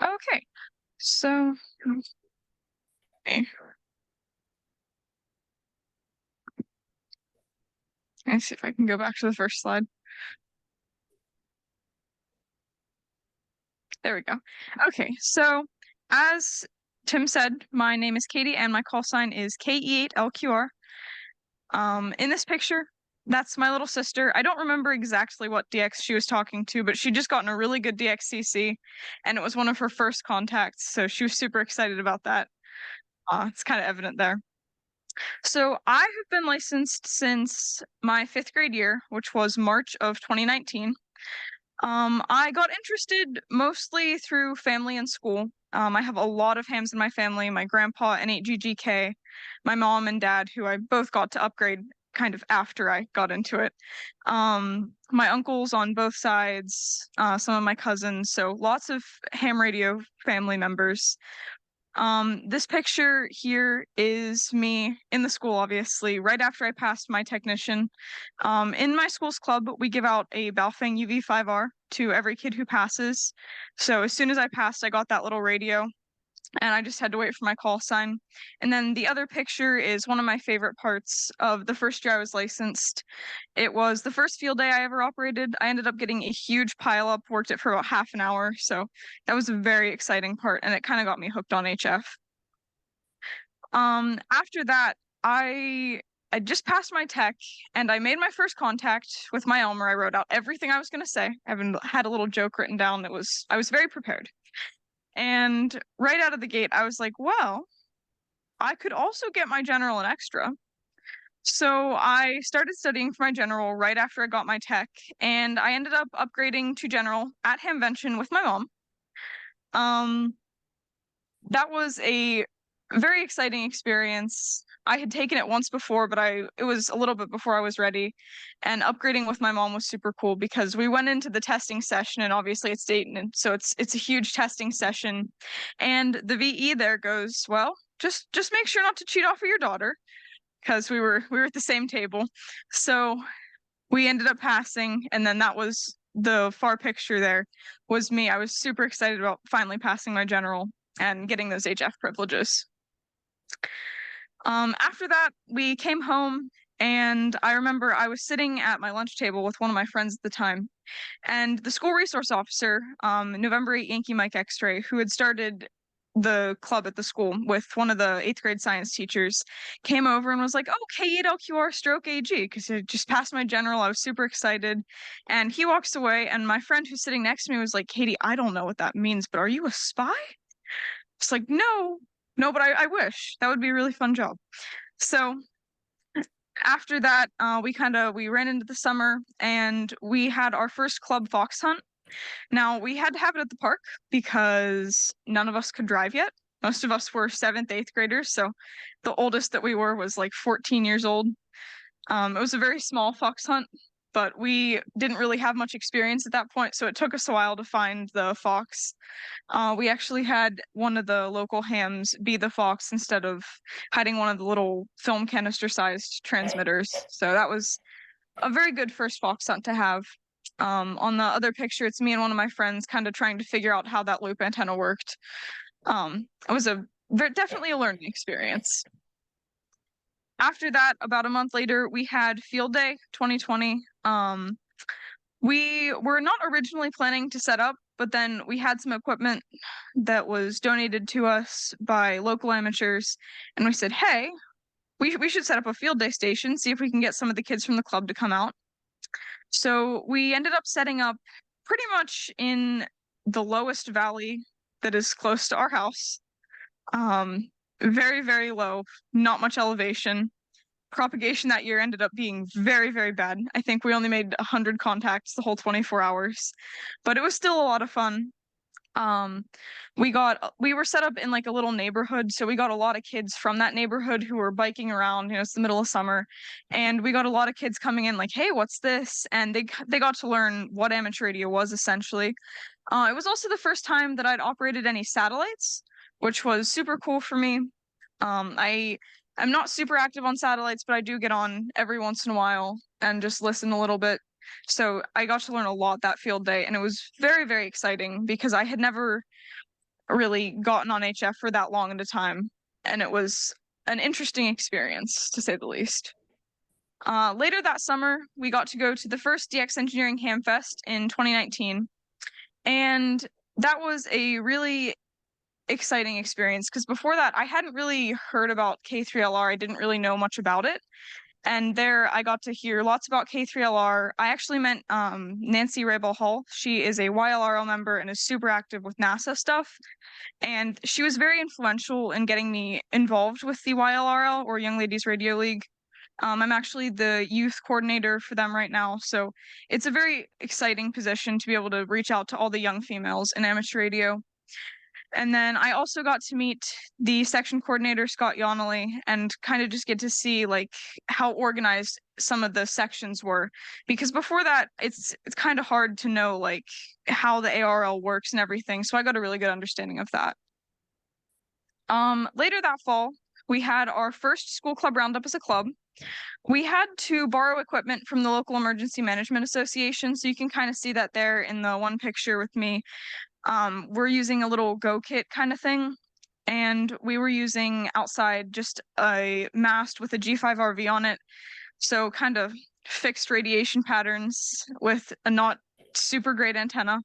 Okay, so okay, let's see if I can go back to the first slide. There we go. Okay, so as Tim said, my name is Katie and my call sign is KE8LQR. In this picture, that's my little sister. I don't remember exactly what DX she was talking to, but she just gotten a really good DXCC, and it was one of her first contacts, so she was super excited about that. It's kind of evident there. So I have been licensed since my 5th grade year, which was March of 2019. I got interested mostly through family and school. I have a lot of hams in my family, my grandpa and 8GGK, my mom and dad, who I both got to upgrade kind of after I got into it. My uncles on both sides, some of my cousins, so lots of ham radio family members. This picture here is me in the school, obviously, right after I passed my technician. In my school's club, we give out a Baofeng UV5R to every kid who passes. So as soon as I passed, I got that little radio, and I just had to wait for my call sign. And then the other picture is one of my favorite parts of the first year I was licensed. It was the first field day I ever operated. I ended up getting a huge pile up, worked it for about half an hour. So that was a very exciting part, and it kind of got me hooked on HF. After that, I just passed my tech and I made my first contact with my Elmer. I wrote out everything I was going to say. I even had a little joke written down I was very prepared. And right out of the gate, I was like, well, I could also get my general and extra. So I started studying for my general right after I got my tech, and I ended up upgrading to general at Hamvention with my mom. That was a very exciting experience. I had taken it once before, but it was a little bit before I was ready. And upgrading with my mom was super cool because we went into the testing session, and obviously it's Dayton, and so it's a huge testing session. And the VE there goes, well, just make sure not to cheat off of your daughter, because we were at the same table. So we ended up passing, and then that was the far picture there was me. I was super excited about finally passing my general and getting those HF privileges. After that, we came home, and I remember I was sitting at my lunch table with one of my friends at the time, and the school resource officer, November 8 Yankee Mike X-Ray, who had started the club at the school with one of the 8th grade science teachers, came over and was like, oh, KE8LQR stroke AG, because it just passed my general. I was super excited. And he walks away, and my friend who's sitting next to me was like, Katie, I don't know what that means, but are you a spy? It's like, no, but I wish. That would be a really fun job. So after that, we ran into the summer, and we had our first club fox hunt. Now, we had to have it at the park because none of us could drive yet. Most of us were 7th, 8th graders, so the oldest that we were was like 14 years old. It was a very small fox hunt, but we didn't really have much experience at that point, so it took us a while to find the fox. We actually had one of the local hams be the fox instead of hiding one of the little film canister-sized transmitters, so that was a very good first fox hunt to have. On the other picture, it's me and one of my friends kind of trying to figure out how that loop antenna worked. It was definitely a learning experience. After that, about a month later, we had Field Day 2020. We were not originally planning to set up, but then we had some equipment that was donated to us by local amateurs, and we said, hey, we should set up a Field Day station, see if we can get some of the kids from the club to come out. So we ended up setting up pretty much in the lowest valley that is close to our house. Very, very low, not much elevation. Propagation that year ended up being very, very bad. I think we only made 100 contacts the whole 24 hours, but it was still a lot of fun. We were set up in like a little neighborhood, so we got a lot of kids from that neighborhood who were biking around. It's the middle of summer, and we got a lot of kids coming in like, hey, what's this? And they got to learn what amateur radio was essentially. It was also the first time that I'd operated any satellites, which was super cool for me. I'm not super active on satellites, but I do get on every once in a while and just listen a little bit. So I got to learn a lot that field day, and it was very, very exciting because I had never really gotten on HF for that long at a time, and it was an interesting experience, to say the least. Later that summer, we got to go to the first DX Engineering Hamfest in 2019, and that was a really exciting experience because before that, I hadn't really heard about K3LR. I didn't really know much about it. And there I got to hear lots about K3LR. I actually met Nancy Rabel Hall. She is a YLRL member and is super active with NASA stuff. And she was very influential in getting me involved with the YLRL, or Young Ladies Radio League. I'm actually the youth coordinator for them right now. So it's a very exciting position to be able to reach out to all the young females in amateur radio. And then I also got to meet the section coordinator, Scott Yonley, and kind of just get to see like how organized some of the sections were. Because before that, it's kind of hard to know like how the ARL works and everything. So I got a really good understanding of that. Later that fall, we had our first school club roundup as a club. We had to borrow equipment from the local emergency management association. So you can kind of see that there in the one picture with me. We're using a little go kit kind of thing, and we were using outside just a mast with a G5RV on it, so kind of fixed radiation patterns with a not super great antenna.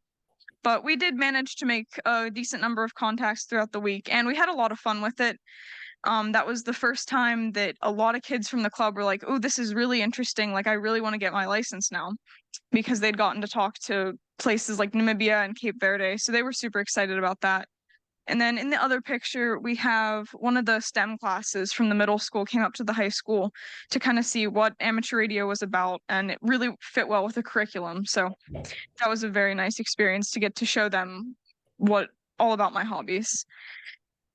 But we did manage to make a decent number of contacts throughout the week, and we had a lot of fun with it. That was the first time that a lot of kids from the club were like, "Oh, this is really interesting. Like, I really want to get my license now," because they'd gotten to talk to places like Namibia and Cape Verde. So they were super excited about that. And then in the other picture, we have one of the STEM classes from the middle school came up to the high school to kind of see what amateur radio was about. And it really fit well with the curriculum. So that was a very nice experience to get to show them what all about my hobbies.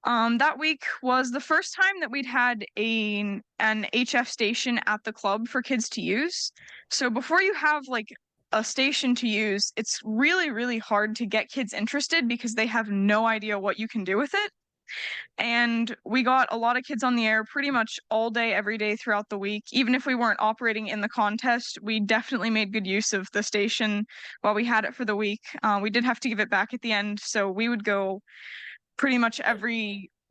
That week was the first time that we'd had an HF station at the club for kids to use. So before you have like a station to use, it's really, really hard to get kids interested because they have no idea what you can do with it. And we got a lot of kids on the air pretty much all day, every day throughout the week. Even if we weren't operating in the contest, we definitely made good use of the station while we had it for the week. We did have to give it back at the end, so we would go pretty much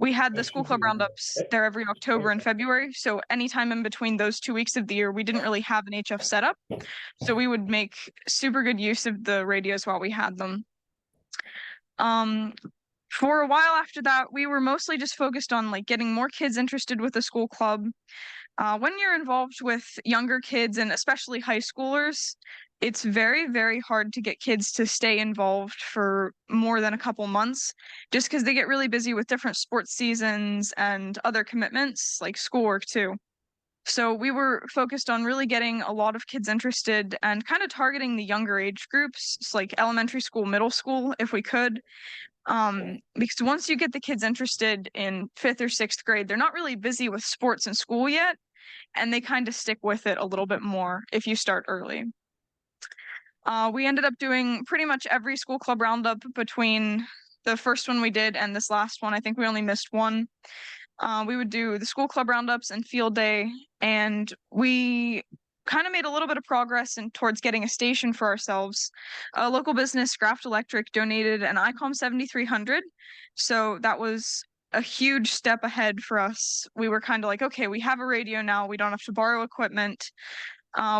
we had the school club roundups there every October and February. So anytime in between those 2 weeks of the year, we didn't really have an HF setup. So we would make super good use of the radios while we had them. For a while after that, we were mostly just focused on like getting more kids interested with the school club. When you're involved with younger kids and especially high schoolers, it's very, very hard to get kids to stay involved for more than a couple months just because they get really busy with different sports seasons and other commitments like schoolwork too. So we were focused on really getting a lot of kids interested and kind of targeting the younger age groups, so like elementary school, middle school, if we could. Because once you get the kids interested in 5th or 6th grade, they're not really busy with sports in school yet, and they kind of stick with it a little bit more if you start early. We ended up doing pretty much every school club roundup between the first one we did and this last one. I think we only missed one. We would do the school club roundups and field day, and we kind of made a little bit of progress towards getting a station for ourselves. A local business, Graft Electric, donated an ICOM 7300, so that was a huge step ahead for us. We were kind of like, okay, we have a radio now, we don't have to borrow equipment.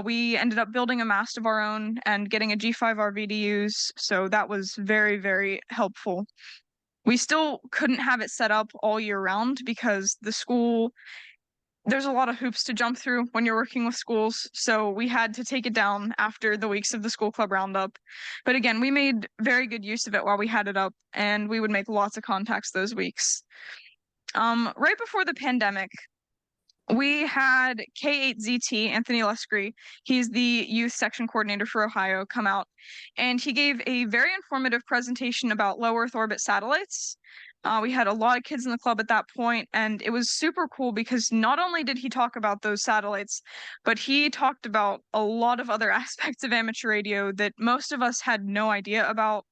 We ended up building a mast of our own and getting a G5RV to use, so that was very, very helpful. We still couldn't have it set up all year round because there's a lot of hoops to jump through when you're working with schools, so we had to take it down after the weeks of the school club roundup. But again, we made very good use of it while we had it up, and we would make lots of contacts those weeks. Right before the pandemic, we had K8ZT, Anthony Luscre. He's the youth section coordinator for Ohio, come out, and he gave a very informative presentation about low Earth orbit satellites. We had a lot of kids in the club at that point, and it was super cool because not only did he talk about those satellites, but he talked about a lot of other aspects of amateur radio that most of us had no idea about.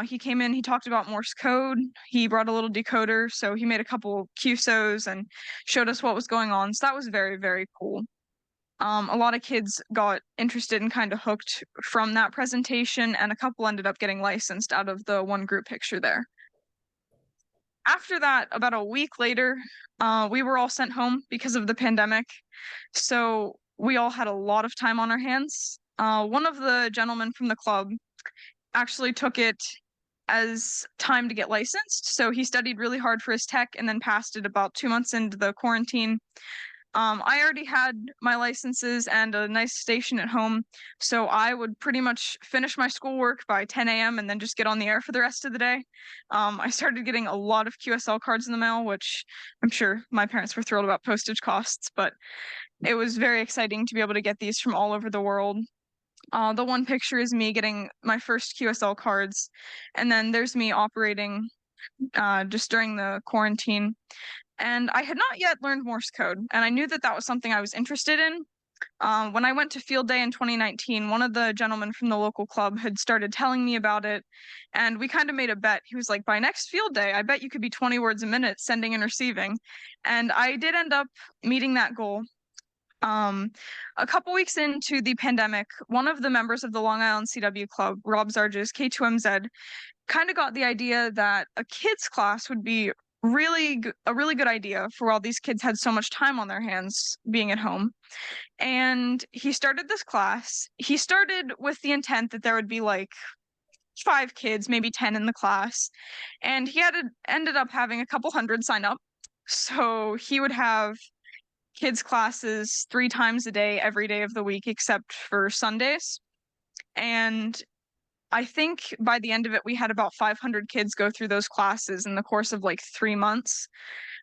He came in, he talked about Morse code, he brought a little decoder, so he made a couple QSOs and showed us what was going on. So that was very, very cool. A lot of kids got interested and kind of hooked from that presentation, and a couple ended up getting licensed out of the one group picture there. After that, about a week later, we were all sent home because of the pandemic. So we all had a lot of time on our hands. One of the gentlemen from the club actually took it as time to get licensed. So he studied really hard for his tech and then passed it about 2 months into the quarantine. I already had my licenses and a nice station at home, so I would pretty much finish my schoolwork by 10 a.m. and then just get on the air for the rest of the day. I started getting a lot of QSL cards in the mail, which I'm sure my parents were thrilled about postage costs, but it was very exciting to be able to get these from all over the world. The one picture is me getting my first QSL cards, and then there's me operating just during the quarantine. And I had not yet learned Morse code, and I knew that that was something I was interested in. When I went to field day in 2019, one of the gentlemen from the local club had started telling me about it, and we kind of made a bet. He was like, by next field day, I bet you could be 20 words a minute sending and receiving. And I did end up meeting that goal. A couple weeks into the pandemic, one of the members of the Long Island CW Club, Rob Zarges, K2MZ, kind of got the idea that a kids class would be a really good idea for all these kids had so much time on their hands being at home. And he started this class. He started with the intent that there would be like 5 kids, maybe 10 in the class. And he ended up having a couple hundred sign up. So he would have kids classes 3 times a day, every day of the week, except for Sundays. And I think by the end of it, we had about 500 kids go through those classes in the course of like 3 months.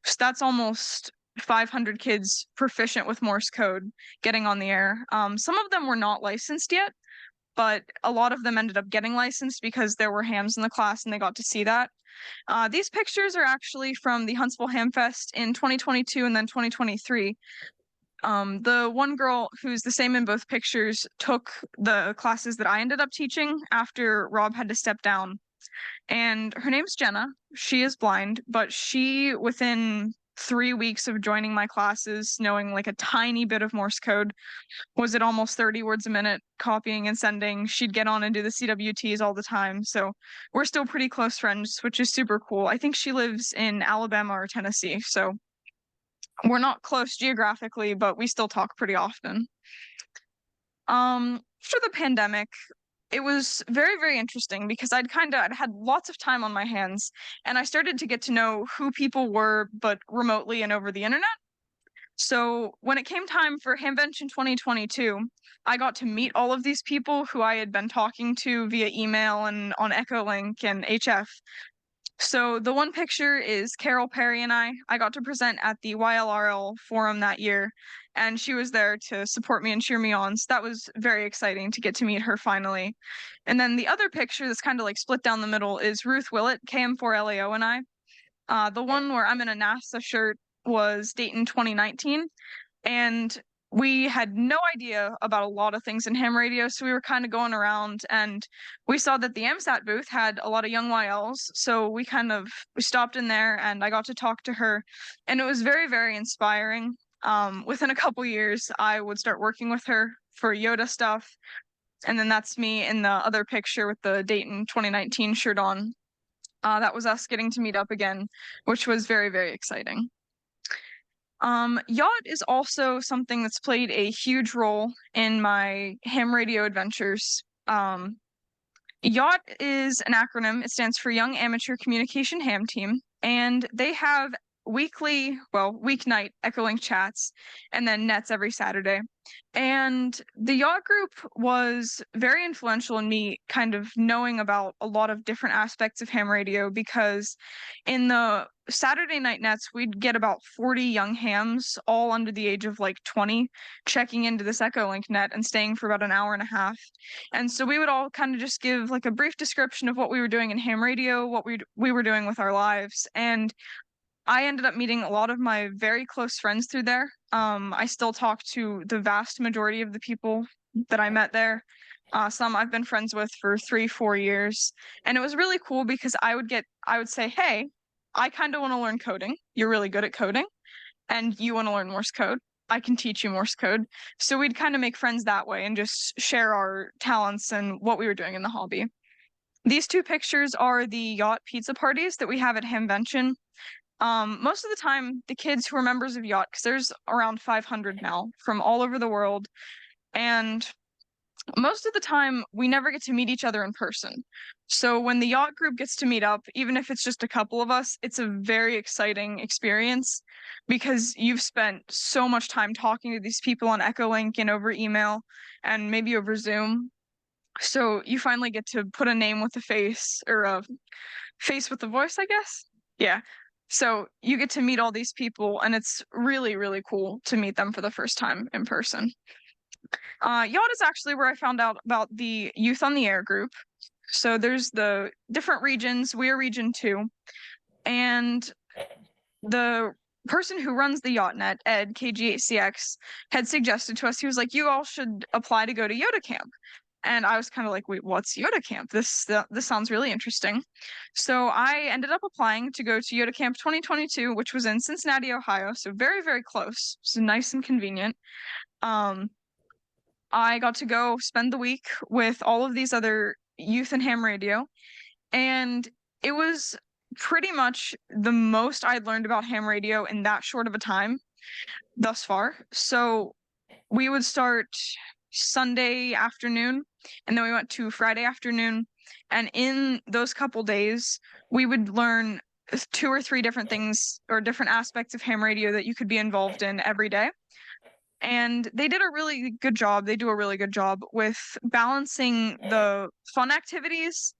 So that's almost 500 kids proficient with Morse code getting on the air. Some of them were not licensed yet, but a lot of them ended up getting licensed because there were hams in the class and they got to see that. These pictures are actually from the Huntsville Ham Fest in 2022 and then 2023. The one girl who's the same in both pictures took the classes that I ended up teaching after Rob had to step down. And her name's Jenna. She is blind, but she, within 3 weeks of joining my classes, knowing like a tiny bit of Morse code, was at almost 30 words a minute, copying and sending. She'd get on and do the CWTs all the time. So we're still pretty close friends, which is super cool. I think she lives in Alabama or Tennessee. So we're not close geographically, but we still talk pretty often. After the pandemic, it was very, very interesting because I'd had lots of time on my hands and I started to get to know who people were, but remotely and over the internet. So when it came time for Hamvention 2022, I got to meet all of these people who I had been talking to via email and on Echolink and HF. So the one picture is Carol Perry and I. I got to present at the YLRL forum that year, and she was there to support me and cheer me on. So that was very exciting to get to meet her finally. And then the other picture that's kind of like split down the middle is Ruth Willett, KM4LAO, and I. The one where I'm in a NASA shirt was Dayton 2019, and we had no idea about a lot of things in ham radio, so we were kind of going around and we saw that the AMSAT booth had a lot of young YLs, so we stopped in there and I got to talk to her, and it was very, very inspiring. Within a couple years, I would start working with her for Yoda stuff, and then that's me in the other picture with the Dayton 2019 shirt on. That was us getting to meet up again, which was very, very exciting. Yacht is also something that's played a huge role in my ham radio adventures. Yacht is an acronym. It stands for Young Amateur Communication Ham Team, and they have weeknight Echolink chats, and then nets every Saturday. And the Yacht group was very influential in me kind of knowing about a lot of different aspects of ham radio, because in the Saturday night nets, we'd get about 40 young hams, all under the age of like 20, checking into this Echolink net and staying for about an hour and a half. And so we would all kind of just give like a brief description of what we were doing in ham radio, what we were doing with our lives. And I ended up meeting a lot of my very close friends through there. I still talk to the vast majority of the people that I met there. Some I've been friends with for 3-4 years. And it was really cool because I would say, hey, I kind of want to learn coding. You're really good at coding. And you want to learn Morse code. I can teach you Morse code. So we'd kind of make friends that way and just share our talents and what we were doing in the hobby. These two pictures are the Yacht pizza parties that we have at Hamvention. Most of the time, the kids who are members of Yacht, because there's around 500 now from all over the world, and most of the time we never get to meet each other in person. So when the yacht group gets to meet up, even if it's just a couple of us, it's a very exciting experience because you've spent so much time talking to these people on Echolink and over email and maybe over Zoom. So you finally get to put a name with a face, or a face with a voice, I guess. Yeah. So you get to meet all these people, and it's really, really cool to meet them for the first time in person. Yacht is actually where I found out about the Youth on the Air group. So there's the different regions. We're region 2. And the person who runs the YachtNet, Ed, KG8CX, had suggested to us, he was like, you all should apply to go to Yoda Camp. And I was kind of like, wait, what's Yoda Camp? This sounds really interesting. So I ended up applying to go to Yoda Camp 2022, which was in Cincinnati, Ohio. So very, very close. So nice and convenient. I got to go spend the week with all of these other youth in ham radio, and it was pretty much the most I'd learned about ham radio in that short of a time thus far. So we would start Sunday afternoon, and then we went to Friday afternoon, and in those couple days, we would learn 2 or 3 different things or different aspects of ham radio that you could be involved in every day. And they did a really good job. They do a really good job with balancing the fun activities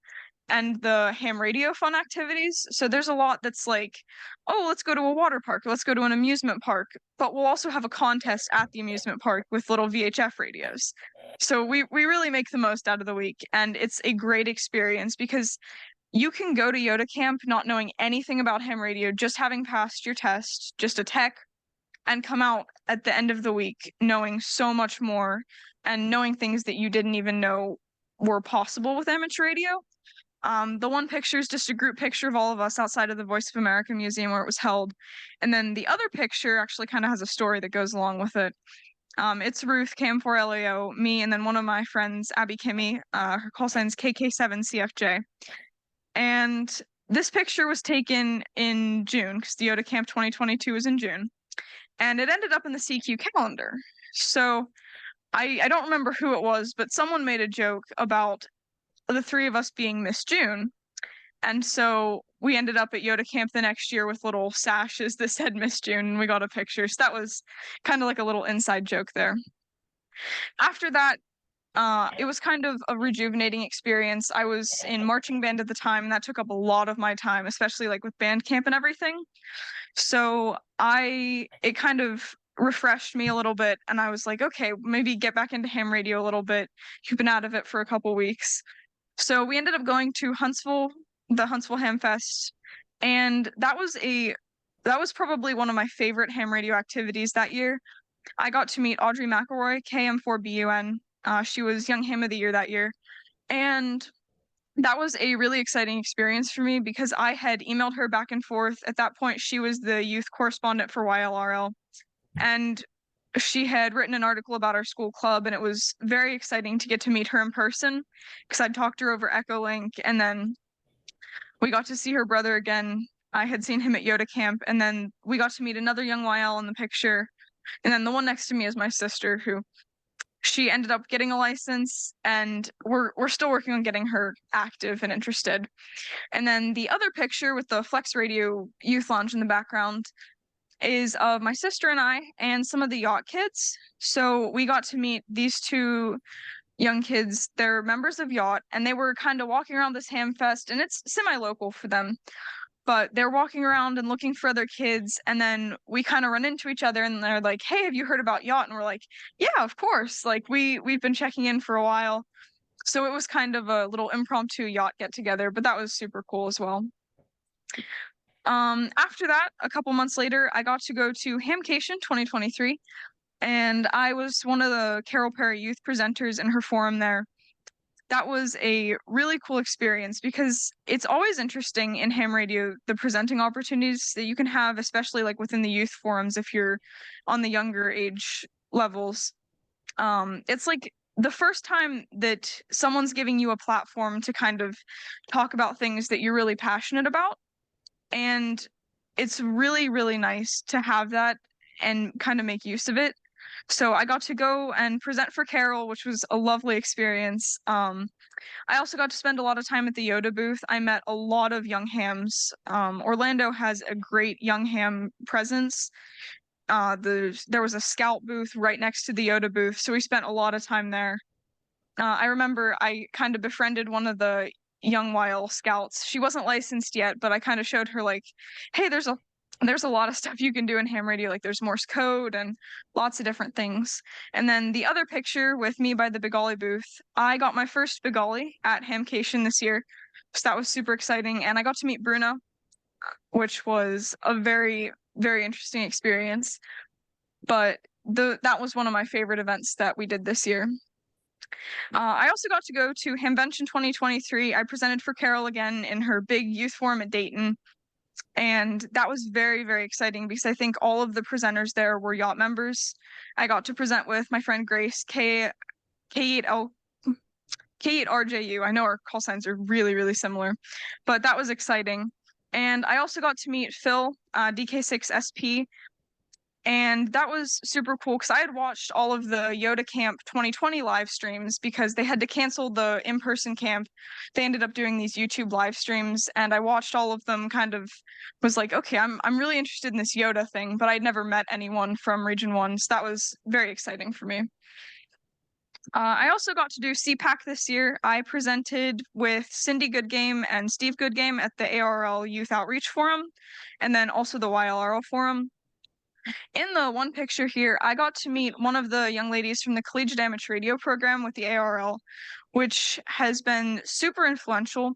and the ham radio fun activities. So there's a lot that's like, oh, let's go to a water park, let's go to an amusement park, but we'll also have a contest at the amusement park with little VHF radios. So we really make the most out of the week, and it's a great experience because you can go to Yoda Camp not knowing anything about ham radio, just having passed your test, just a tech, and come out at the end of the week knowing so much more and knowing things that you didn't even know were possible with amateur radio. The one picture is just a group picture of all of us outside of the Voice of America Museum where it was held. And then the other picture actually kind of has a story that goes along with it. It's Ruth, KM4LAO, me, and then one of my friends, Abby Kimmy. Her call sign's KK7CFJ. And this picture was taken in June because the Yoda Camp 2022 is in June. And it ended up in the CQ calendar. So I don't remember who it was, but someone made a joke about the 3 of us being Miss June. And so we ended up at Yoda Camp the next year with little sashes that said Miss June, and we got a picture. So that was kind of like a little inside joke there. After that, it was kind of a rejuvenating experience. I was in marching band at the time, and that took up a lot of my time, especially like with band camp and everything. So it kind of refreshed me a little bit, and I was like, okay, maybe get back into ham radio a little bit. You've been out of it for a couple weeks. So we ended up going to Huntsville, the Huntsville Ham Fest, and that was probably one of my favorite ham radio activities that year. I got to meet Audrey McElroy, KM4BUN. She was Young Ham of the Year that year, and that was a really exciting experience for me because I had emailed her back and forth. At that point, she was the youth correspondent for YLRL, and she had written an article about our school club, and it was very exciting to get to meet her in person because I'd talked to her over Echolink, and then we got to see her brother again. I had seen him at Yoda Camp, and then we got to meet another young YL in the picture, and then the one next to me is my sister, who she ended up getting a license, and we're still working on getting her active and interested. And then the other picture with the Flex Radio Youth Lounge in the background is of my sister and I and some of the yacht kids. So we got to meet these 2 young kids. They're members of Yacht, and they were kind of walking around this ham fest, and it's semi-local for them. But they're walking around and looking for other kids, and then we kind of run into each other, and they're like, hey, have you heard about Yacht? And we're like, yeah, of course. Like, we've been checking in for a while. So it was kind of a little impromptu yacht get together, but that was super cool as well. After that, a couple months later, I got to go to Hamcation 2023, and I was one of the Carol Perry youth presenters in her forum there. That was a really cool experience because it's always interesting in ham radio, the presenting opportunities that you can have, especially like within the youth forums if you're on the younger age levels. It's like the first time that someone's giving you a platform to kind of talk about things that you're really passionate about. And it's really, really nice to have that and kind of make use of it. So I got to go and present for Carol, which was a lovely experience. I also got to spend a lot of time at the Yoda booth. I met a lot of young hams. Orlando has a great young ham presence. There was a scout booth right next to the Yoda booth, so we spent a lot of time there. I remember I kind of befriended one of the young YL scouts. She wasn't licensed yet, but I kind of showed her like, hey, there's a lot of stuff you can do in ham radio. Like there's Morse code and lots of different things. And then the other picture with me by the Bigali booth, I got my first Bigali at Hamcation this year. So that was super exciting. And I got to meet Bruna, which was a very, very interesting experience. But that was one of my favorite events that we did this year. I also got to go to Hamvention 2023. I presented for Carol again in her big youth forum at Dayton. And that was very, very exciting because I think all of the presenters there were yacht members. I got to present with my friend Grace, K8RJU. I know our call signs are really, really similar, but that was exciting. And I also got to meet Phil, DK6SP, and that was super cool because I had watched all of the Yoda Camp 2020 live streams because they had to cancel the in-person camp. They ended up doing these YouTube live streams, and I watched all of them, kind of was like, okay, I'm really interested in this Yoda thing, but I'd never met anyone from Region 1, so that was very exciting for me. I also got to do CPAC this year. I presented with Cindy Goodgame and Steve Goodgame at the ARL Youth Outreach Forum, and then also the YLRL Forum. In the one picture here, I got to meet one of the young ladies from the Collegiate Amateur Radio program with the ARL, which has been super influential.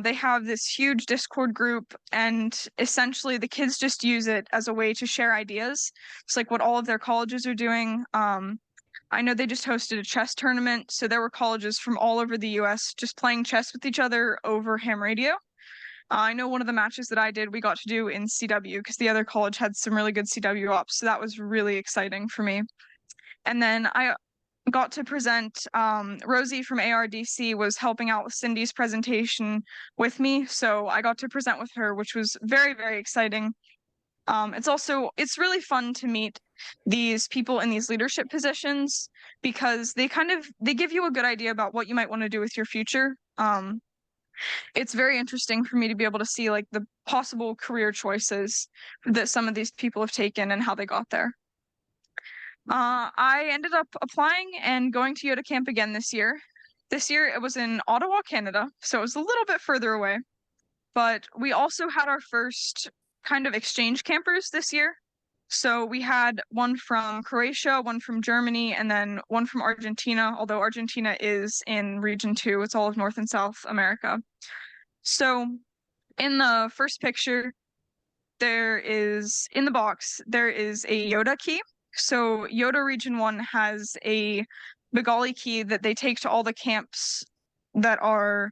They have this huge Discord group, and essentially the kids just use it as a way to share ideas. It's like what all of their colleges are doing. I know they just hosted a chess tournament, so there were colleges from all over the US just playing chess with each other over ham radio. I know one of the matches that I did, we got to do in CW because the other college had some really good CW ops, so that was really exciting for me. And then I got to present, Rosie from ARDC was helping out with Cindy's presentation with me, so I got to present with her, which was very, very exciting. It's really fun to meet these people in these leadership positions because they give you a good idea about what you might want to do with your future. It's very interesting for me to be able to see like the possible career choices that some of these people have taken and how they got there. I ended up applying and going to Yoda Camp again this year. This year it was in Ottawa, Canada, so it was a little bit further away. But we also had our first kind of exchange campers this year. So we had one from Croatia, one from Germany, and then one from Argentina, although Argentina is in Region 2. It's all of North and South America. So in the first picture, in the box, there is a Yoda key. So Yoda Region 1 has a Bigali key that they take to all the camps that are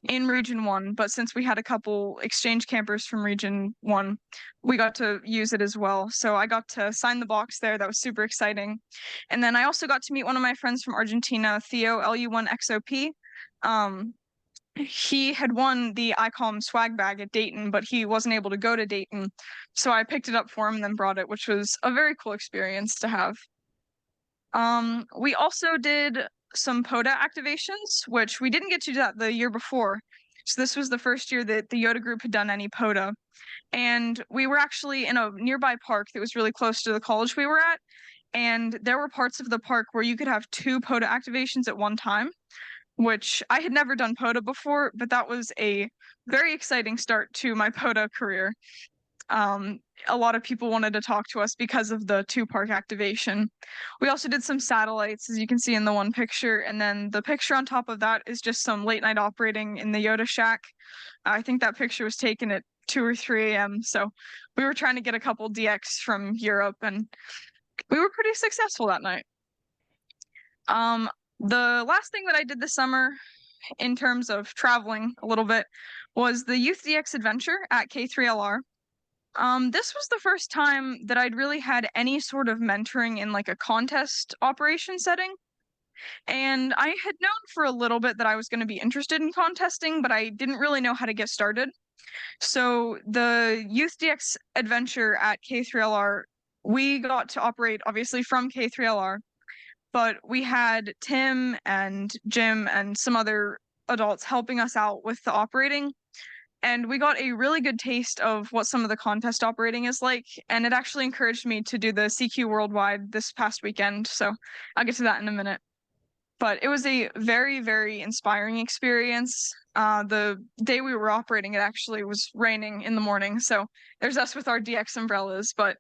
in Region 1, but since we had a couple exchange campers from Region 1, we got to use it as well. So I got to sign the box there. That was super exciting. And then I also got to meet one of my friends from Argentina, Theo, LU1XOP. He had won the ICOM swag bag at Dayton, but he wasn't able to go to Dayton. So I picked it up for him and then brought it, which was a very cool experience to have. We also did some POTA activations, which we didn't get to do that the year before. So this was the first year that the Yoda group had done any POTA. And we were actually in a nearby park that was really close to the college we were at. And there were parts of the park where you could have 2 POTA activations at one time, which I had never done POTA before, but that was a very exciting start to my POTA career. A lot of people wanted to talk to us because of the 2-park activation. We also did some satellites, as you can see in the one picture, and then the picture on top of that is just some late night operating in the Yoda shack. I think that picture was taken at 2 or 3 a.m. So we were trying to get a couple DX from Europe, and we were pretty successful that night. The last thing that I did this summer in terms of traveling a little bit was the Youth DX Adventure at KE8LQR. This was the first time that I'd really had any sort of mentoring in like a contest operation setting. And I had known for a little bit that I was going to be interested in contesting, but I didn't really know how to get started. So the Youth DX adventure at K3LR, we got to operate obviously from K3LR, but we had Tim and Jim and some other adults helping us out with the operating. And we got a really good taste of what some of the contest operating is like. And it actually encouraged me to do the CQ Worldwide this past weekend. So I'll get to that in a minute. But it was a very, very inspiring experience. The day we were operating, it actually was raining in the morning. So there's us with our DX umbrellas, but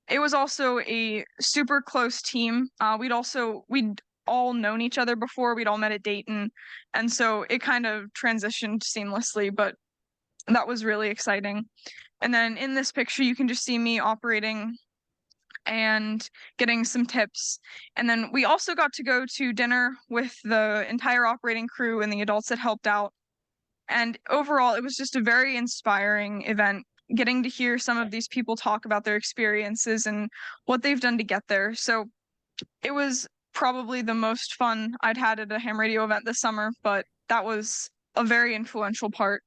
it was also a super close team. We'd all known each other before. We'd all met at Dayton. And so it kind of transitioned seamlessly, but that was really exciting. And then in this picture, you can just see me operating and getting some tips. And then we also got to go to dinner with the entire operating crew and the adults that helped out. And overall, it was just a very inspiring event, getting to hear some of these people talk about their experiences and what they've done to get there. So it was probably the most fun I'd had at a ham radio event this summer, but that was a very influential part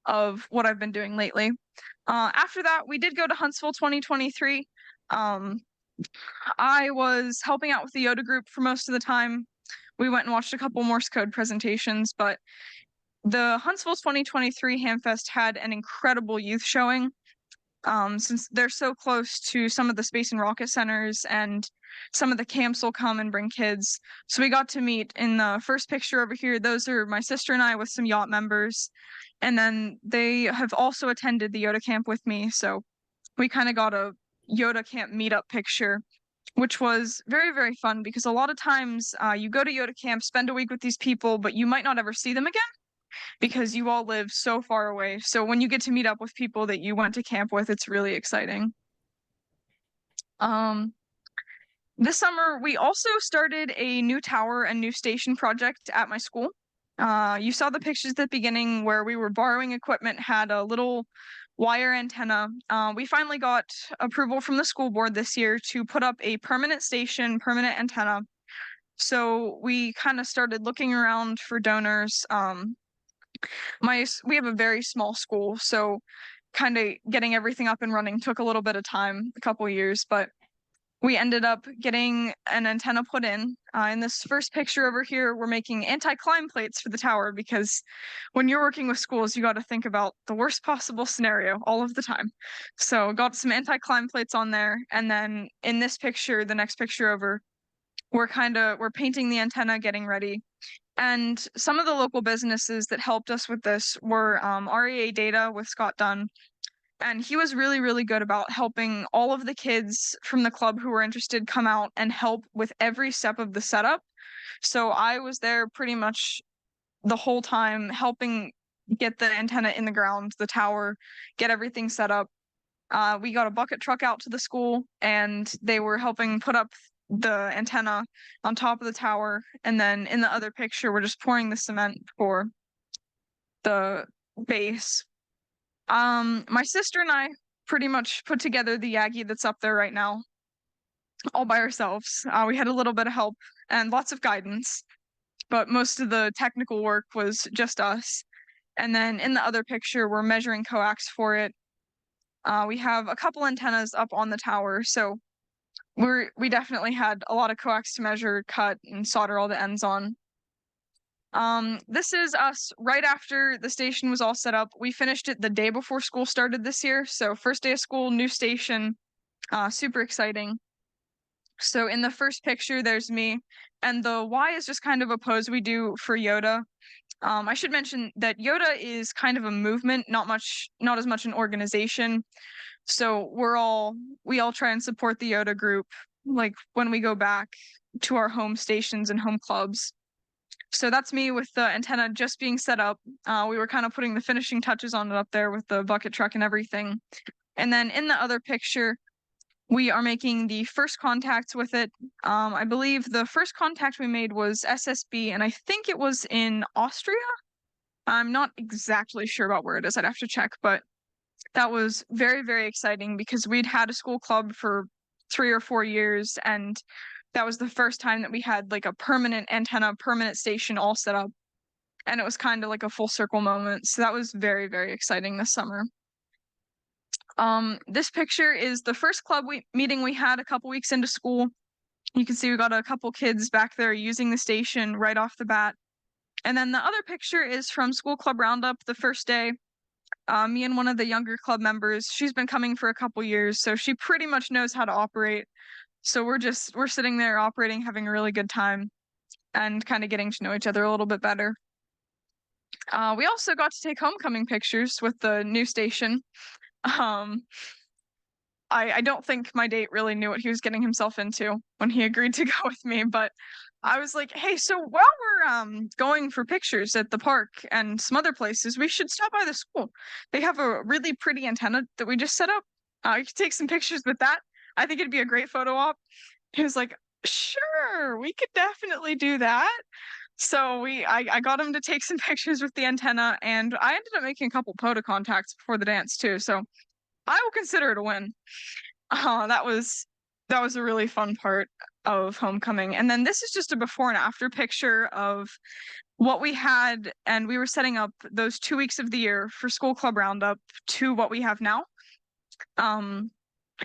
of what I've been doing lately. After that, we did go to Huntsville 2023. I was helping out with the Yoda group for most of the time. We went and watched a couple Morse code presentations, but the Huntsville 2023 Hamfest had an incredible youth showing. Since they're so close to some of the space and rocket centers, and some of the camps will come and bring kids. So we got to meet in the first picture over here. Those are my sister and I with some yacht members. And then they have also attended the Yoda camp with me. So we kind of got a Yoda camp meetup picture, which was very, very fun because a lot of times you go to Yoda camp, spend a week with these people, but you might not ever see them again because you all live so far away. So when you get to meet up with people that you went to camp with, it's really exciting. This summer, we also started a new tower and new station project at my school. You saw the pictures at the beginning where we were borrowing equipment, had a little wire antenna. We finally got approval from the school board this year to put up a permanent station, permanent antenna. So we kind of started looking around for donors. We have a very small school, so kind of getting everything up and running took a little bit of time, a couple years, but we ended up getting an antenna put in. In this first picture over here, we're making anti-climb plates for the tower because when you're working with schools, you got to think about the worst possible scenario all of the time. So got some anti-climb plates on there. And then in this picture, the next picture over, we're painting the antenna, getting ready. And some of the local businesses that helped us with this were REA Data with Scott Dunn. And he was really, really good about helping all of the kids from the club who were interested come out and help with every step of the setup. So I was there pretty much the whole time helping get the antenna in the ground, the tower, get everything set up. We got a bucket truck out to the school and they were helping put up the antenna on top of the tower. And then in the other picture, we're just pouring the cement for the base. My sister and I pretty much put together the Yagi that's up there right now, all by ourselves. We had a little bit of help and lots of guidance, but most of the technical work was just us. And then in the other picture, we're measuring coax for it. We have a couple antennas up on the tower, so we definitely had a lot of coax to measure, cut, and solder all the ends on. This is us right after the station was all set up. We finished it the day before school started this year. So first day of school, new station, super exciting. So in the first picture, there's me, and the Y is just kind of a pose we do for Yoda. I should mention that Yoda is kind of a movement, not as much an organization. So we all try and support the Yoda group, like when we go back to our home stations and home clubs. So that's me with the antenna just being set up. We were kind of putting the finishing touches on it up there with the bucket truck and everything. And then in the other picture, we are making the first contacts with it. I believe the first contact we made was SSB, and I think it was in Austria. I'm not exactly sure about where it is. I'd have to check, but that was very, very exciting because we'd had a school club for 3 or 4 years, and that was the first time that we had like a permanent antenna, permanent station all set up. and it was kind of like a full circle moment. So that was very, very exciting this summer. This picture is the first club meeting we had a couple weeks into school. You can see we got a couple kids back there using the station right off the bat. And then the other picture is from school club roundup the first day. Me and one of the younger club members, she's been coming for a couple years, so she pretty much knows how to operate. So we're sitting there operating, having a really good time, and kind of getting to know each other a little bit better. We also got to take homecoming pictures with the new station. Um, I don't think my date really knew what he was getting himself into when he agreed to go with me, but I was like, hey, so while we're going for pictures at the park and some other places, we should stop by the school. They have a really pretty antenna that we just set up. You could take some pictures with that. I think it'd be a great photo op. He was like, sure, we could definitely do that. So I got him to take some pictures with the antenna, and I ended up making a couple POTA contacts before the dance too. So I will consider it a win. That was a really fun part of homecoming. And then this is just a before and after picture of what we had, and we were setting up those 2 weeks of the year for school club roundup to what we have now.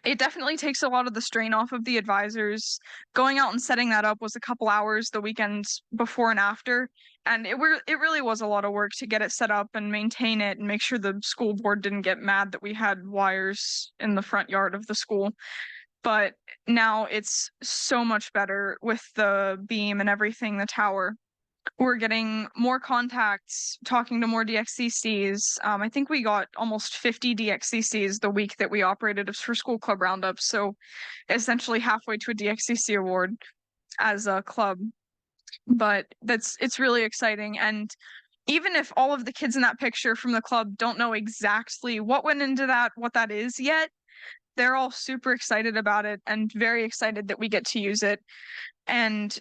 It definitely takes a lot of the strain off of the advisors. Going out and setting that up was a couple hours the weekends before and after, and it really was a lot of work to get it set up and maintain it and make sure the school board didn't get mad that we had wires in the front yard of the school. But now it's so much better with the beam and everything, the tower. We're getting more contacts, talking to more DXCCs. I think we got almost 50 DXCCs the week that we operated for school club roundups. So essentially halfway to a DXCC award as a club. But it's really exciting. And even if all of the kids in that picture from the club don't know exactly what went into that, what that is yet, they're all super excited about it and very excited that we get to use it. And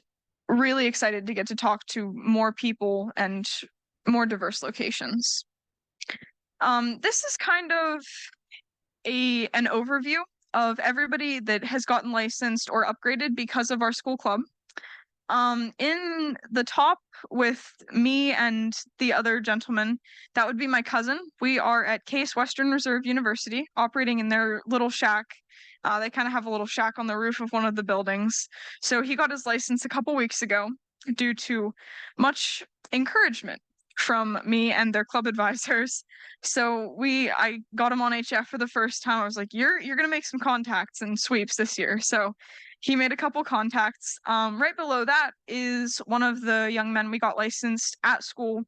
really excited to get to talk to more people and more diverse locations. This is kind of an overview of everybody that has gotten licensed or upgraded because of our school club. In the top with me and the other gentleman, that would be my cousin. We are at Case Western Reserve University, operating in their little shack. They kind of have a little shack on the roof of one of the buildings. So he got his license a couple weeks ago due to much encouragement from me and their club advisors. So I got him on HF for the first time. I was like, you're gonna make some contacts and sweeps this year. So he made a couple contacts. Right below that is one of the young men we got licensed at school.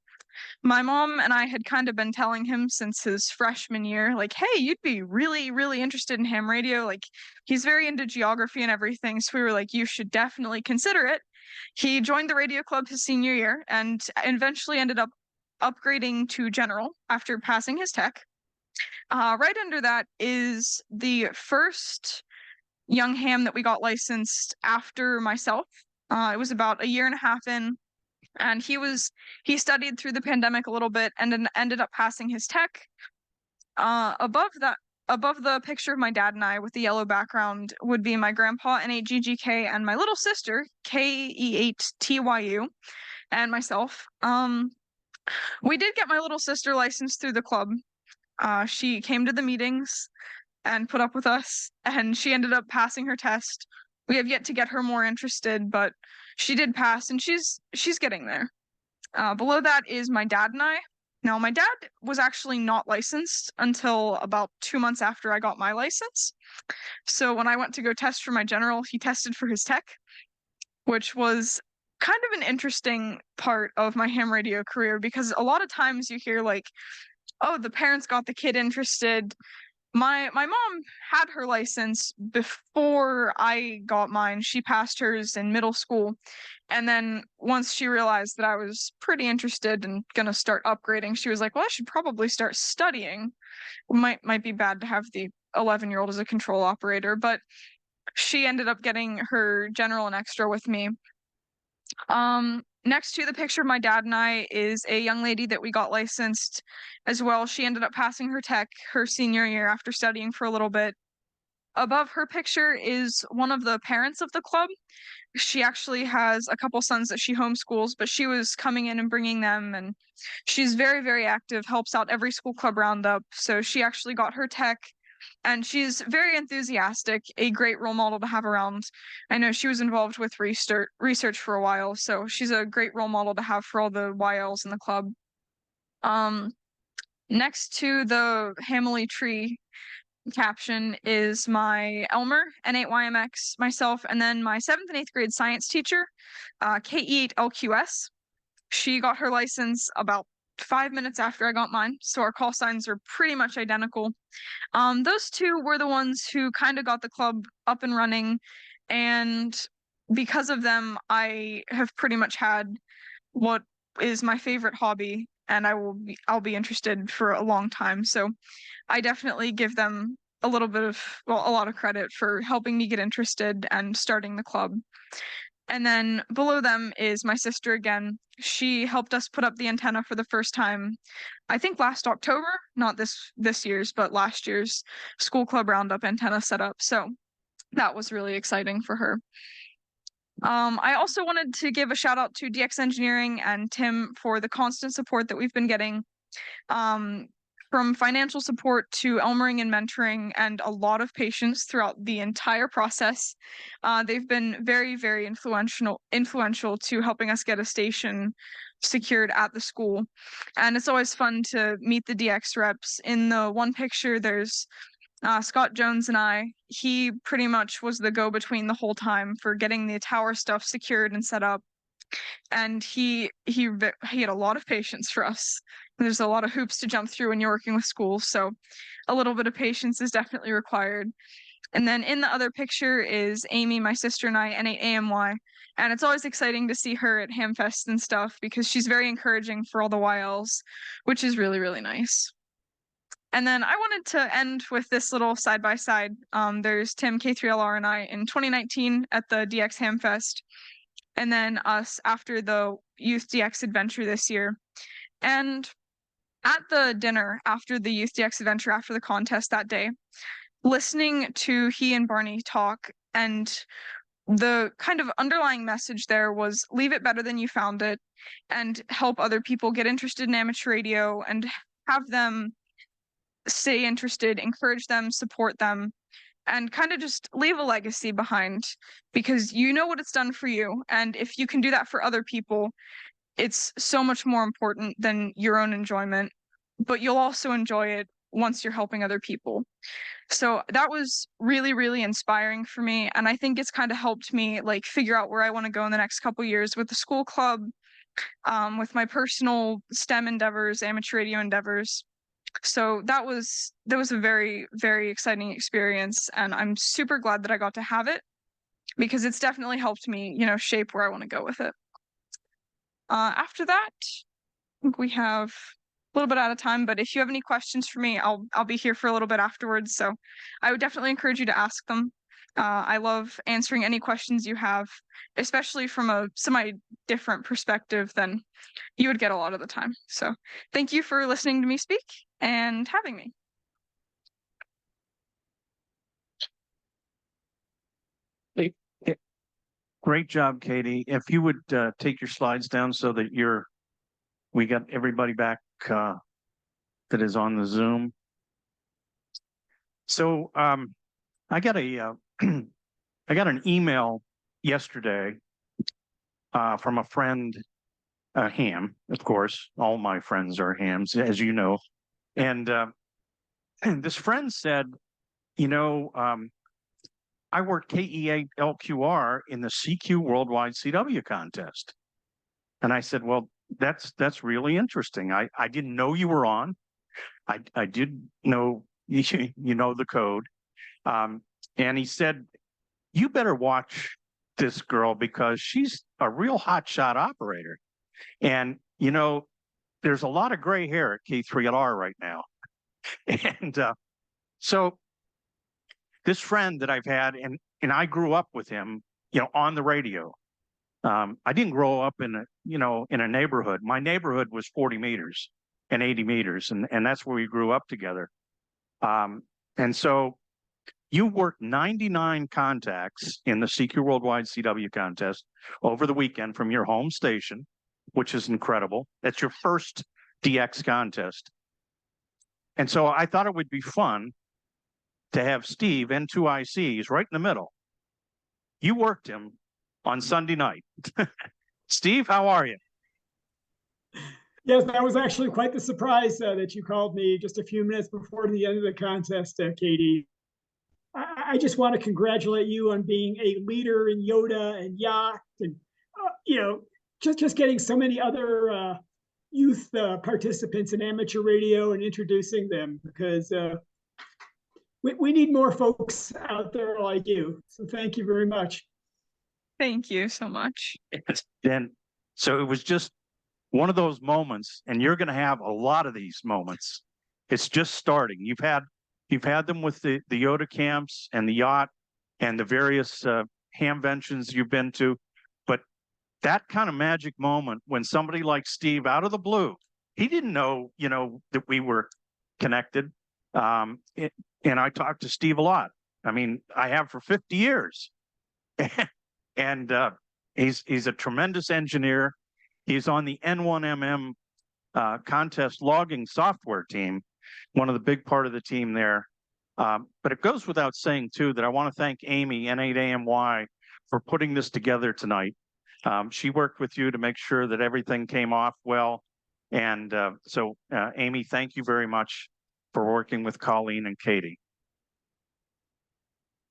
My mom and I had kind of been telling him since his freshman year, like, hey, you'd be really, really interested in ham radio. Like, he's very into geography and everything. So we were like, you should definitely consider it. He joined the radio club his senior year and eventually ended up upgrading to general after passing his tech. Right under that is the first young ham that we got licensed after myself. It was about a year and a half in. And he studied through the pandemic a little bit and then ended up passing his tech. Above the picture of my dad and I with the yellow background would be my grandpa, N8GGK, and my little sister, KE8TYU, and myself. We did get my little sister licensed through the club. She came to the meetings and put up with us, and she ended up passing her test. We have yet to get her more interested, but she did pass, and she's getting there. Below that is my dad and I. Now, my dad was actually not licensed until about 2 months after I got my license. So when I went to go test for my general, he tested for his tech, which was kind of an interesting part of my ham radio career because a lot of times you hear like, oh, the parents got the kid interested. My mom had her license before I got mine. She passed hers in middle school. And then once she realized that I was pretty interested and gonna start upgrading, she was like, well, I should probably start studying. Might be bad to have the 11-year-old as a control operator, but she ended up getting her general and extra with me. Next to the picture of my dad and I is a young lady that we got licensed as well. She ended up passing her tech her senior year after studying for a little bit. above her picture is one of the parents of the club. She actually has a couple sons that she homeschools, but she was coming in and bringing them, and she's very, very active, helps out every school club roundup. So she actually got her tech, and she's very enthusiastic, a great role model to have around. I know she was involved with research for a while, so she's a great role model to have for all the YLs in the club. Um, Next to the Hamley tree caption is my Elmer, N8YMX, myself, and then my 7th and 8th grade science teacher, KE8LQS. She got her license about 5 minutes after I got mine, so our call signs are pretty much identical. Those two were the ones who kind of got the club up and running, and because of them, I have pretty much had what is my favorite hobby, and I'll be interested for a long time. So I definitely give them a little bit of, well, a lot of credit for helping me get interested and starting the club. And then below them is my sister again. She helped us put up the antenna for the first time, I think last October, not this year's, but last year's school club roundup antenna setup. So that was really exciting for her. I also wanted to give a shout out to DX Engineering and Tim for the constant support that we've been getting. From financial support to Elmering and mentoring, and a lot of patience throughout the entire process. They've been very, very influential to helping us get a station secured at the school. And it's always fun to meet the DX reps. In the one picture, there's Scott Jones and I. He pretty much was the go-between the whole time for getting the tower stuff secured and set up. And he had a lot of patience for us. There's a lot of hoops to jump through when you're working with schools, so a little bit of patience is definitely required. And then in the other picture is Amy, my sister, and I, N8AMY, and it's always exciting to see her at Hamfest and stuff because she's very encouraging for all the YLs, which is really, really nice. And then I wanted to end with this little side by side. There's Tim, K3LR, and I in 2019 at the DX Hamfest, and then us after the Youth DX Adventure this year. And at the dinner after the Youth DX Adventure, after the contest that day, listening to he and Barney talk, and the kind of underlying message there was leave it better than you found it, and help other people get interested in amateur radio and have them stay interested, encourage them, support them, and kind of just leave a legacy behind, because you know what it's done for you. And if you can do that for other people, it's so much more important than your own enjoyment, but you'll also enjoy it once you're helping other people. So that was really, really inspiring for me. And I think it's kind of helped me like figure out where I want to go in the next couple years with the school club, with my personal STEM endeavors, amateur radio endeavors. So that was a very, very exciting experience, and I'm super glad that I got to have it because it's definitely helped me, shape where I want to go with it. After that, I think we have a little bit out of time, but if you have any questions for me, I'll be here for a little bit afterwards. So I would definitely encourage you to ask them. I love answering any questions you have, especially from a semi-different perspective than you would get a lot of the time. So thank you for listening to me speak and having me. Great job, Katie. If you would take your slides down so that we got everybody back that is on the Zoom. So I got I got an email yesterday from a friend, Ham. Of course, all my friends are Hams, as you know. And this friend said, I worked KE8LQR in the CQ Worldwide CW contest. And I said, well, that's really interesting. I didn't know you were on. I did know you know the code. And he said, you better watch this girl because she's a real hotshot operator. And, there's a lot of gray hair at K3LR right now. And so this friend that I've had, and I grew up with him, on the radio. I didn't grow up in a neighborhood. My neighborhood was 40 meters and 80 meters, and that's where we grew up together. And so, You worked 99 contacts in the CQ Worldwide CW contest over the weekend from your home station, which is incredible. That's your first DX contest. And so I thought it would be fun to have Steve, N2ICs, right in the middle. You worked him on Sunday night. Steve, how are you? Yes, that was actually quite the surprise that you called me just a few minutes before the end of the contest, Katie. I just want to congratulate you on being a leader in Yoda and Yacht, and just getting so many other youth participants in amateur radio and introducing them, because we need more folks out there like you. So thank you very much. Thank you so much. And so it was just one of those moments, and you're going to have a lot of these moments. It's just starting. You've had them with the Yoda camps and the yacht and the various hamventions you've been to, but that kind of magic moment when somebody like Steve, out of the blue, he didn't know, that we were connected. And I talked to Steve a lot. I mean, I have for 50 years. And he's a tremendous engineer. He's on the N1MM contest logging software team, one of the big part of the team there. But it goes without saying, too, that I want to thank Amy, N8AMY, for putting this together tonight. She worked with you to make sure that everything came off well. And so, Amy, thank you very much for working with Colleen and Katie.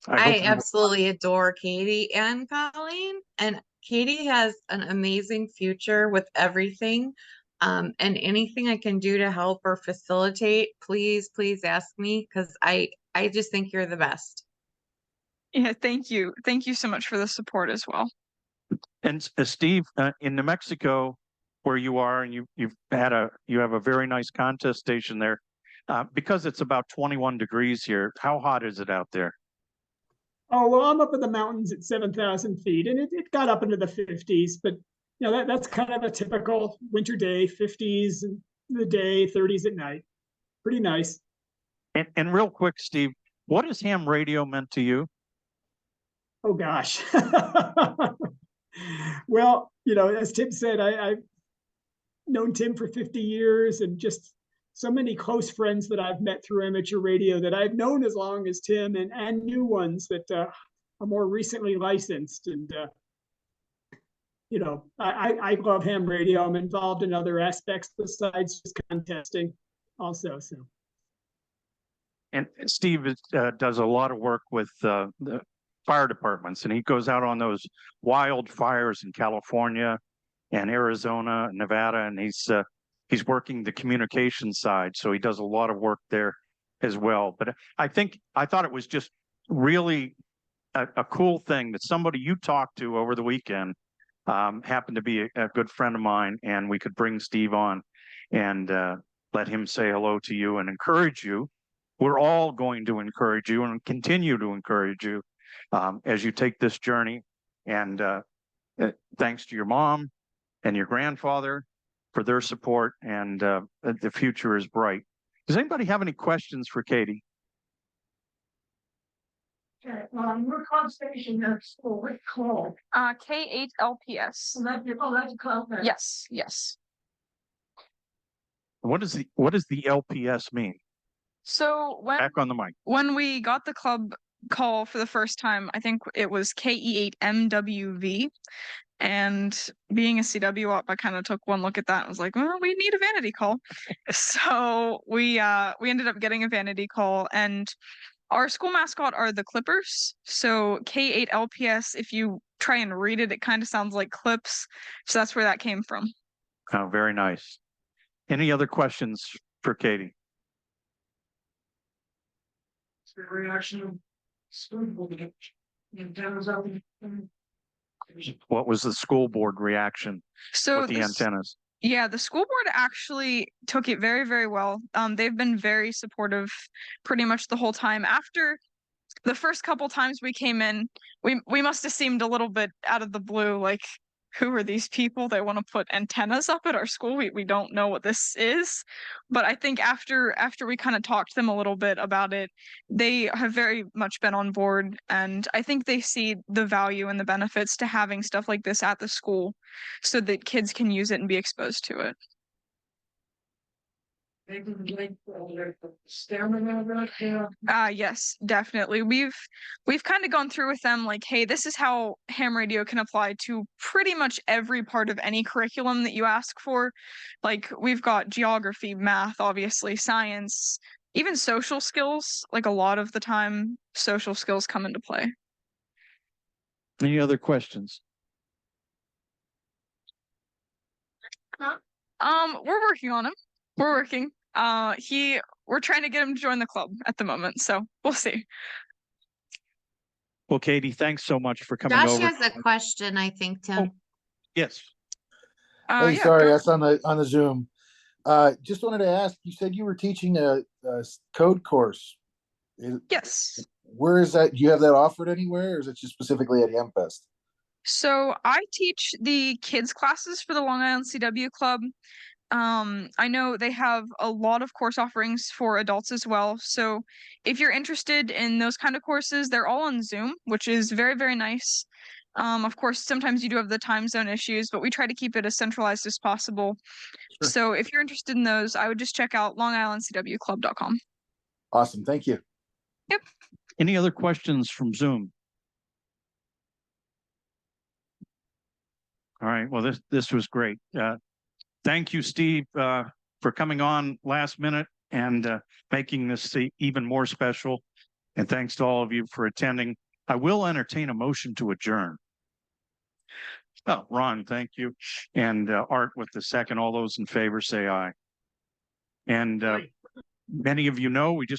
I absolutely adore Katie and Colleen, and Katie has an amazing future with everything. And anything I can do to help or facilitate, please ask me, because I just think you're the best. Yeah, thank you. Thank you so much for the support as well. And Steve, in New Mexico, where you are, and you have a very nice contest station there, because it's about 21 degrees here. How hot is it out there? Oh, well, I'm up in the mountains at 7,000 feet, and it got up into the 50s, but that's kind of a typical winter day, 50s in the day, 30s at night. Pretty nice. And real quick, Steve, what has ham radio meant to you? Oh, gosh. Well, as Tim said, I've known Tim for 50 years, and just so many close friends that I've met through amateur radio that I've known as long as Tim, and new ones that are more recently licensed. And, I love ham radio. I'm involved in other aspects besides just contesting also. So. And Steve does a lot of work with the fire departments, and he goes out on those wildfires in California and Arizona and Nevada, and he's working the communication side, so he does a lot of work there as well. But I thought it was just really a cool thing that somebody you talked to over the weekend happened to be a good friend of mine, and we could bring Steve on and let him say hello to you and encourage you. We're all going to encourage you and continue to encourage you as you take this journey. And thanks to your mom and your grandfather for their support, and the future is bright. Does anybody have any questions for Katie? Okay, your club station at school, what called? K8LPS. That's a club. Yes. What does the LPS mean? So Back on the mic. When we got the club call for the first time, I think it was KE8MWV. And being a CW op, I kind of took one look at that and was like, well, we need a vanity call. So we ended up getting a vanity call, and our school mascot are the Clippers. So K8LPS, if you try and read it, it kind of sounds like clips. So that's where that came from. Oh, very nice. Any other questions for Katie? The reaction of school board antennas up. What was the school board reaction with the antennas? Yeah, the school board actually took it very, very well. They've been very supportive pretty much the whole time. After the first couple times we came in, we must have seemed a little bit out of the blue, like, who are these people that want to put antennas up at our school? We don't know what this is. But I think after we kind of talked to them a little bit about it, they have very much been on board, and I think they see the value and the benefits to having stuff like this at the school so that kids can use it and be exposed to it. Maybe like stamina right there. Yes, definitely. We've kind of gone through with them like, hey, this is how ham radio can apply to pretty much every part of any curriculum that you ask for. Like we've got geography, math, obviously, science, even social skills. Like a lot of the time, social skills come into play. Any other questions? We're working on him. We're working. We're trying to get him to join the club at the moment, so we'll see. Well, Katie, thanks so much for coming Josh over. has a question, I think, Tim. Yes. Hey, Yeah, sorry, go. that's on the Zoom. Just wanted to ask, you said you were teaching a code course. Yes. Where is that? Do you have that offered anywhere, or is it just specifically at YAMFest? So I teach the kids classes for the Long Island CW Club. I know they have a lot of course offerings for adults as well. So if you're interested in those kind of courses, they're all on Zoom, which is very, very nice. Of course, sometimes you do have the time zone issues, but we try to keep it as centralized as possible. Sure. So if you're interested in those, I would just check out longislandcwclub.com. Awesome, thank you. Yep. Any other questions from Zoom? All right. Well, this was great. Thank you, Steve, for coming on last minute and making this even more special. And thanks to all of you for attending. I will entertain a motion to adjourn. Oh, Ron, thank you. And Art with the second. All those in favor say aye. And many of you know, we just